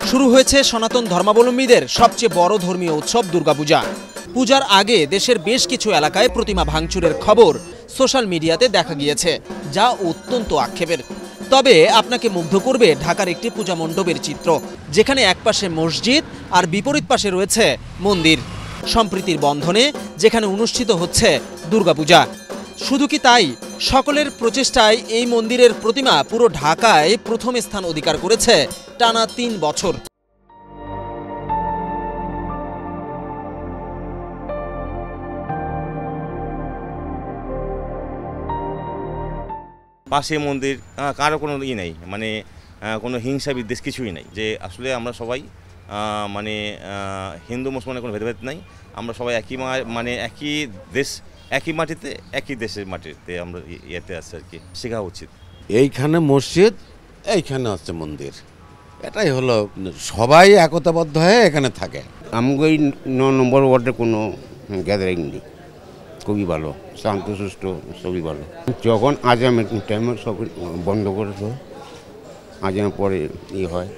শুরু হয়েছে সনাতন ধর্মাবলম্বীদের সবচেয়ে বড় ধর্মীয় উৎসব দুর্গাপূজা। পূজার আগে দেশের বেশ কিছু এলাকায় প্রতিমা ভাঙচুরের খবর সোশ্যাল মিডিয়াতে দেখা গিয়েছে, যা অত্যন্ত আক্ষেপের। তবে আপনাকে মুগ্ধ করবে ঢাকার একটি পূজা মণ্ডপের চিত্র, যেখানে একপাশে মসজিদ আর বিপরীত পাশে রয়েছে মন্দির। সম্প্রীতির বন্ধনে যেখানে অনুষ্ঠিত হচ্ছে দুর্গাপূজা। শুধু কি তাই, সকলের প্রচেষ্টায় এই মন্দিরের প্রতিমা পুরো ঢাকায় প্রথম স্থান অধিকার করেছে টানা ৩ বছর। পাশে মন্দির, কারো কোনো নেই, মানে কোনো হিংসা বিদ্বেষ কিছুই নাই। যে আসলে আমরা সবাই মানে হিন্দু মুসলমানের কোনো ভেদাভেদ নাই। আমরা সবাই একই মানে একই দেশ, একই মাটিতে, একই দেশের মাটিতে আমরা ইয়েতে আছি আর কি। শেখা উচিত। এইখানে মসজিদ, এইখানে হচ্ছে মন্দির, এটাই হলো, সবাই একতাবদ্ধ হয়ে এখানে থাকে। আমাকে এই ৯ নম্বর ওয়ার্ডে কোনো গ্যাদারিং নেই, খুবই ভালো, শান্ত সুষ্ঠ, সবই ভালো। যখন আজামের টাইমে সব বন্ধ করে দেয়, আজামের পরে হয়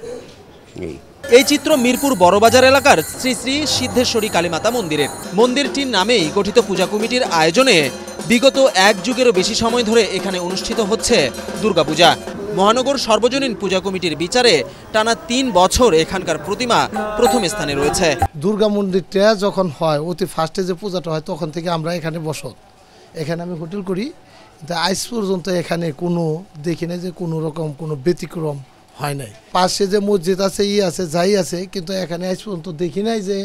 এই চিত্র মিরপুর বড়বাজার এলাকার শ্রী শ্রী সিদ্ধেশ্বরী কালীমাতা মন্দিরের। মন্দিরটির নামেই গঠিত পূজা কমিটির আয়োজনে বিগত ১ যুগেরও বেশি সময় ধরে এখানে অনুষ্ঠিত হচ্ছে দুর্গাপূজা। মহানগর সর্বজনীন পূজা কমিটির বিচারে টানা ৩ বছর এখানকার প্রতিমা প্রথম স্থানে রয়েছে। দুর্গা মন্দিরটা যখন হয়, অতি ফার্স্টে যে পূজাটা হয়, তখন থেকে আমরা এখানে বসত, এখানে আমি হোটেল করি, কিন্তু আজ পর্যন্ত এখানে কোনো দেখি না যে কোনো রকম কোনো ব্যতিক্রম হয় নাই। পাশে যে মসজিদ আছে, আছে, যাই আছে, কিন্তু এখানে আজ পর্যন্ত দেখি নাই যে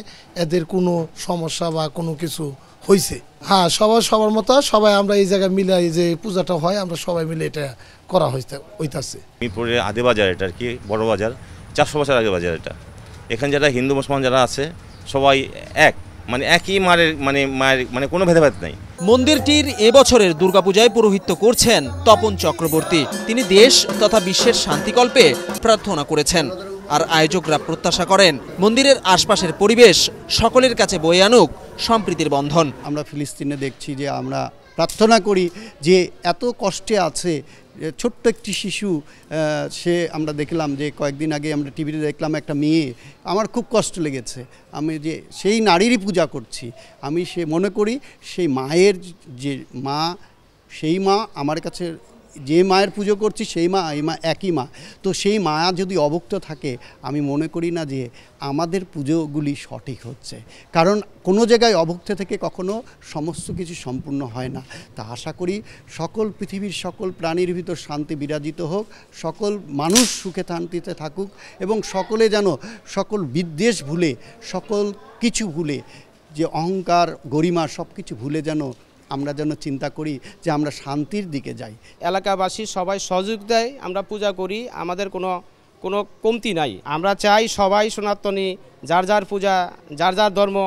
এদের কোনো সমস্যা বা কোনো কিছু হয়েছে। হ্যাঁ, সবার মতো সবাই আমরা এই জায়গায় মিলে যে পূজাটা হয়, আমরা সবাই মিলে এটা করা হইতাছে। মিরপুরের আদি বাজার, এটা আর কি বড় বাজার, ৪০০ বছর আগে বাজার এটা। এখানে যারা হিন্দু মুসলমান যারা আছে সবাই এক, মানে একই মায়ের মানে কোনো ভেদাভেদ নাই। মন্দিরটির এবছরের দুর্গাপূজায় পৌরোহিত্য করছেন তপন চক্রবর্তী। তিনি দেশ তথা বিশ্বের শান্তিকল্পে প্রার্থনা করেছেন। আর আয়োজকরা প্রত্যাশা করেন মন্দিরের আশপাশের পরিবেশ সকলের কাছে বয়ে আনুক সম্প্রীতির বন্ধন। আমরা ফিলিস্তিনে দেখছি যে আমরা প্রার্থনা করি যে এত কষ্টে আছে ছোট্ট একটি শিশু, সে আমরা দেখলাম যে কয়েকদিন আগে আমরা টিভিতে দেখলাম একটা মেয়ে, আমার খুব কষ্ট লেগেছে। আমি যে সেই নারীরই পূজা করছি, আমি সে মনে করি সেই মায়ের যে মা, সেই মা আমার কাছে, যে মায়ের পুজো করছি সেই মা, এই মা একই মা। তো সেই মা যদি অভুক্ত থাকে, আমি মনে করি না যে আমাদের পুজোগুলি সঠিক হচ্ছে, কারণ কোনো জায়গায় অভুক্ত থেকে কখনো সমস্ত কিছু সম্পূর্ণ হয় না। তা আশা করি সকল পৃথিবীর সকল প্রাণীর ভিতর শান্তি বিরাজিত হোক, সকল মানুষ সুখে শান্তিতে থাকুক, এবং সকলে যেন সকল বিদ্বেষ ভুলে, সকল কিছু ভুলে, যে অহংকার গরিমা সব কিছু ভুলে আমরা যেন চিন্তা করি যে আমরা শান্তির দিকে যাই। এলাকাবাসী সবাই সহযোগিতায় আমরা পূজা করি, আমাদের কোনো কমতি নাই। আমরা চাই সবাই সনাতনী যার যার পূজা, যার যার ধর্ম,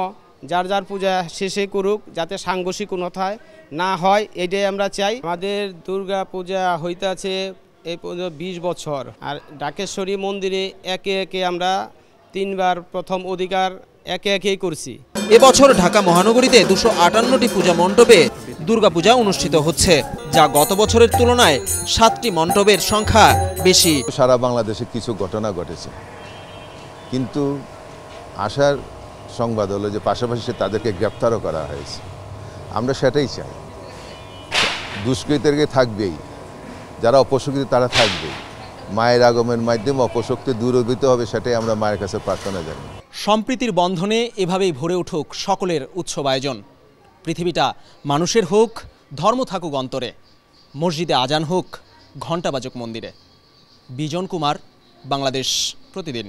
যার যার পূজা শেষে করুক, যাতে সাংঘর্ষিকতায় না হয়, এটাই আমরা চাই। আমাদের দুর্গা পূজা হইতে আছে এই 20 বছর। আর ঢাকেশ্বরী মন্দিরে একে একে আমরা 3 বার প্রথম অধিকার একে একেই করছি। এবছর ঢাকা মহানগরীতে 258টি পূজা মণ্ডপে দুর্গাপূজা অনুষ্ঠিত হচ্ছে, যা গত বছরের তুলনায় 7টি মণ্ডপের সংখ্যা বেশি। সারা বাংলাদেশে কিছু ঘটনা ঘটেছে, কিন্তু আশার সংবাদ হলো যে পাশাপাশি তাদেরকে গ্রেপ্তারও করা হয়েছে। আমরা সেটাই চাই, দুষ্কৃতীদেরকে থাকবেই, যারা অপশক্তি তারা থাকবেই, মায়ের আগমনের মাধ্যমে অপশক্তি দূরীভূত হবে, সেটাই আমরা মায়ের কাছে প্রার্থনা জানাই। সম্প্রীতির বন্ধনে এভাবেই ভরে উঠুক সকলের উৎসব আয়োজন। পৃথিবীটা মানুষের হোক, ধর্ম থাকুক অন্তরে, মসজিদে আজান হোক, ঘণ্টা বাজুক মন্দিরে। বিজন কুমার, বাংলাদেশ প্রতিদিন।